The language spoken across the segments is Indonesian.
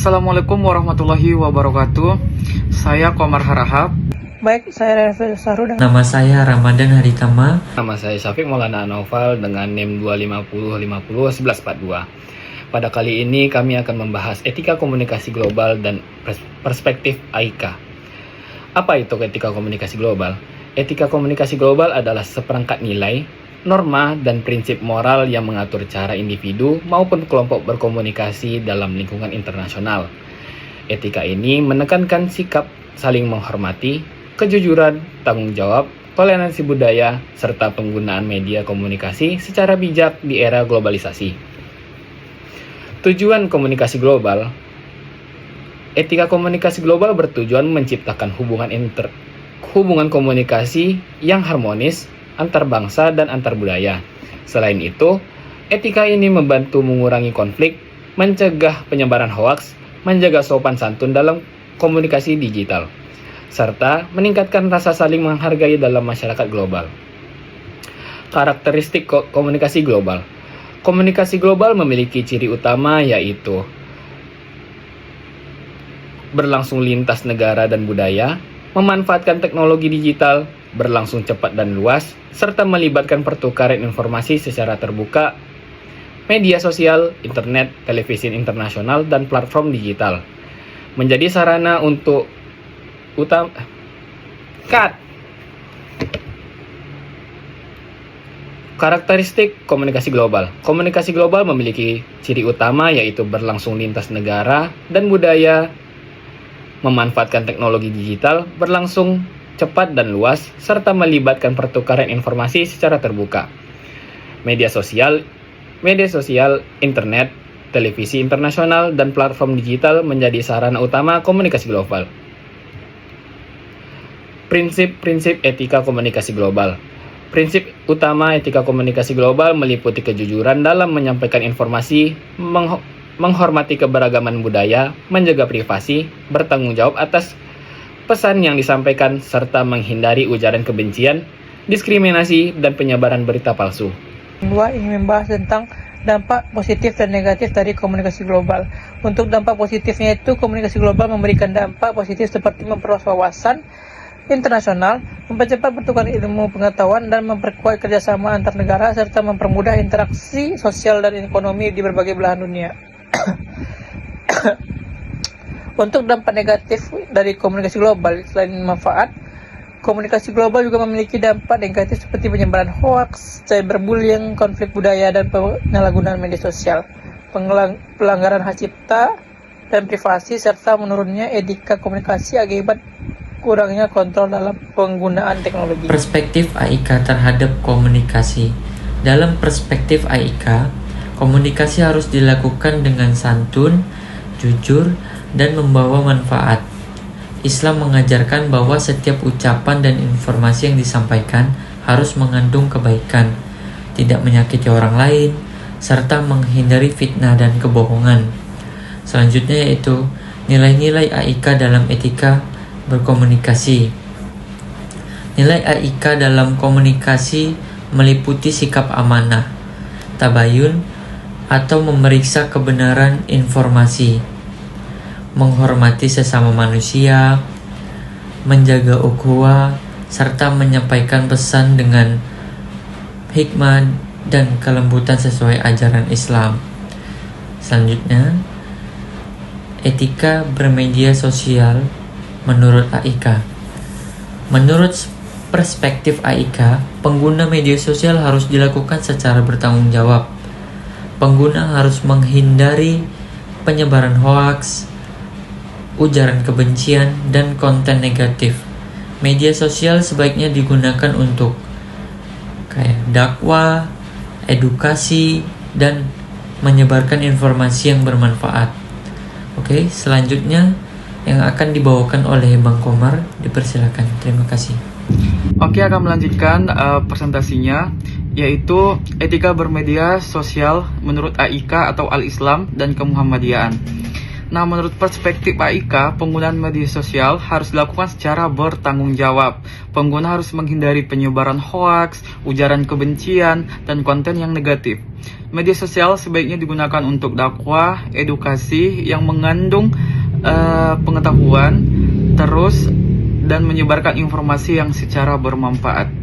Assalamualaikum warahmatullahi wabarakatuh. Saya Komar Harahap. Baik, saya Refil Sahrul. Nama saya Ramadan Haritama. Nama saya Syafiq Maulana Naufal dengan NIM 250501142. Pada kali ini kami akan membahas etika komunikasi global dan perspektif AIKA. Apa itu etika komunikasi global? Etika komunikasi global adalah seperangkat nilai, norma, dan prinsip moral yang mengatur cara individu maupun kelompok berkomunikasi dalam lingkungan internasional. Etika ini menekankan sikap saling menghormati, kejujuran, tanggung jawab, toleransi budaya, serta penggunaan media komunikasi secara bijak di era globalisasi. Tujuan komunikasi global. Etika komunikasi global bertujuan menciptakan hubungan komunikasi yang harmonis antar bangsa dan antar budaya. Selain itu, etika ini membantu mengurangi konflik, mencegah penyebaran hoaks, menjaga sopan santun dalam komunikasi digital, serta meningkatkan rasa saling menghargai dalam masyarakat global. Karakteristik komunikasi global. Komunikasi global memiliki ciri utama yaitu berlangsung lintas negara dan budaya, memanfaatkan teknologi digital, berlangsung cepat dan luas, serta melibatkan pertukaran informasi secara terbuka, media sosial, internet, televisi internasional, dan platform digital. Menjadi sarana untuk Karakteristik komunikasi global. Komunikasi global memiliki ciri utama yaitu berlangsung lintas negara dan budaya, memanfaatkan teknologi digital, berlangsung cepat dan luas, serta melibatkan pertukaran informasi secara terbuka. Media sosial, internet, televisi internasional, dan platform digital menjadi sarana utama komunikasi global. Prinsip-prinsip etika komunikasi global. Prinsip utama etika komunikasi global meliputi kejujuran dalam menyampaikan informasi, menghormati keberagaman budaya, menjaga privasi, bertanggung jawab atas pesan yang disampaikan, serta menghindari ujaran kebencian, diskriminasi, dan penyebaran berita palsu. Kedua, ingin membahas tentang dampak positif dan negatif dari komunikasi global. Untuk dampak positifnya itu, komunikasi global memberikan dampak positif seperti memperluas wawasan internasional, mempercepat pertukaran ilmu pengetahuan, dan memperkuat kerjasama antar negara, serta mempermudah interaksi sosial dan ekonomi di berbagai belahan dunia. Untuk dampak negatif dari komunikasi global, selain manfaat, komunikasi global juga memiliki dampak negatif seperti penyebaran hoaks, cyberbullying, konflik budaya, dan penyalahgunaan media sosial, pelanggaran hak cipta dan privasi, serta menurunnya etika komunikasi akibat kurangnya kontrol dalam penggunaan teknologi. Perspektif AIKA terhadap komunikasi. Dalam perspektif AIKA, komunikasi harus dilakukan dengan santun, jujur, dan membawa manfaat. Islam mengajarkan bahwa setiap ucapan dan informasi yang disampaikan harus mengandung kebaikan, tidak menyakiti orang lain, serta menghindari fitnah dan kebohongan. Selanjutnya yaitu nilai-nilai AIKA dalam etika berkomunikasi. Nilai AIKA dalam komunikasi meliputi sikap amanah, tabayun, atau memeriksa kebenaran informasi, menghormati sesama manusia, menjaga ukhuwah, serta menyampaikan pesan dengan hikmah dan kelembutan sesuai ajaran Islam. Selanjutnya, etika bermedia sosial menurut AIKA. Menurut perspektif AIKA, pengguna media sosial harus dilakukan secara bertanggung jawab. Pengguna harus menghindari penyebaran hoaks, ujaran kebencian, dan konten negatif. Media sosial sebaiknya digunakan untuk dakwah, edukasi, dan menyebarkan informasi yang bermanfaat. Oke, selanjutnya yang akan dibawakan oleh Bang Komar, dipersilakan. Terima kasih. Oke, akan melanjutkan presentasinya, yaitu etika bermedia sosial menurut AIKA atau Al-Islam dan Kemuhammadiyaan. Nah, menurut perspektif AIK, penggunaan media sosial harus dilakukan secara bertanggung jawab. Pengguna harus menghindari penyebaran hoaks, ujaran kebencian, dan konten yang negatif. Media sosial sebaiknya digunakan untuk dakwah, edukasi yang mengandung pengetahuan, terus dan menyebarkan informasi yang secara bermanfaat.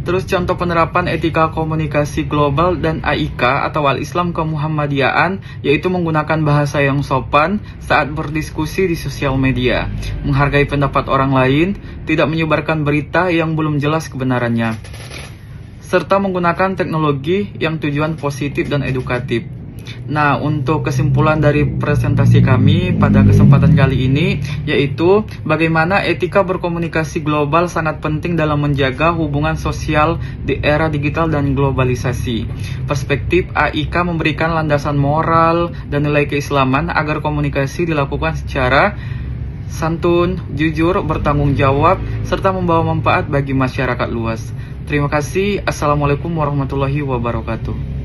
Terus contoh penerapan etika komunikasi global dan AIK atau Al-Islam Kemuhammadiyaan, yaitu menggunakan bahasa yang sopan saat berdiskusi di sosial media, menghargai pendapat orang lain, tidak menyebarkan berita yang belum jelas kebenarannya, serta menggunakan teknologi yang tujuan positif dan edukatif. Nah, untuk kesimpulan dari presentasi kami pada kesempatan kali ini, yaitu bagaimana etika berkomunikasi global sangat penting dalam menjaga hubungan sosial di era digital dan globalisasi. Perspektif AIK memberikan landasan moral dan nilai keislaman agar komunikasi dilakukan secara santun, jujur, bertanggung jawab, serta membawa manfaat bagi masyarakat luas. Terima kasih. Assalamualaikum warahmatullahi wabarakatuh.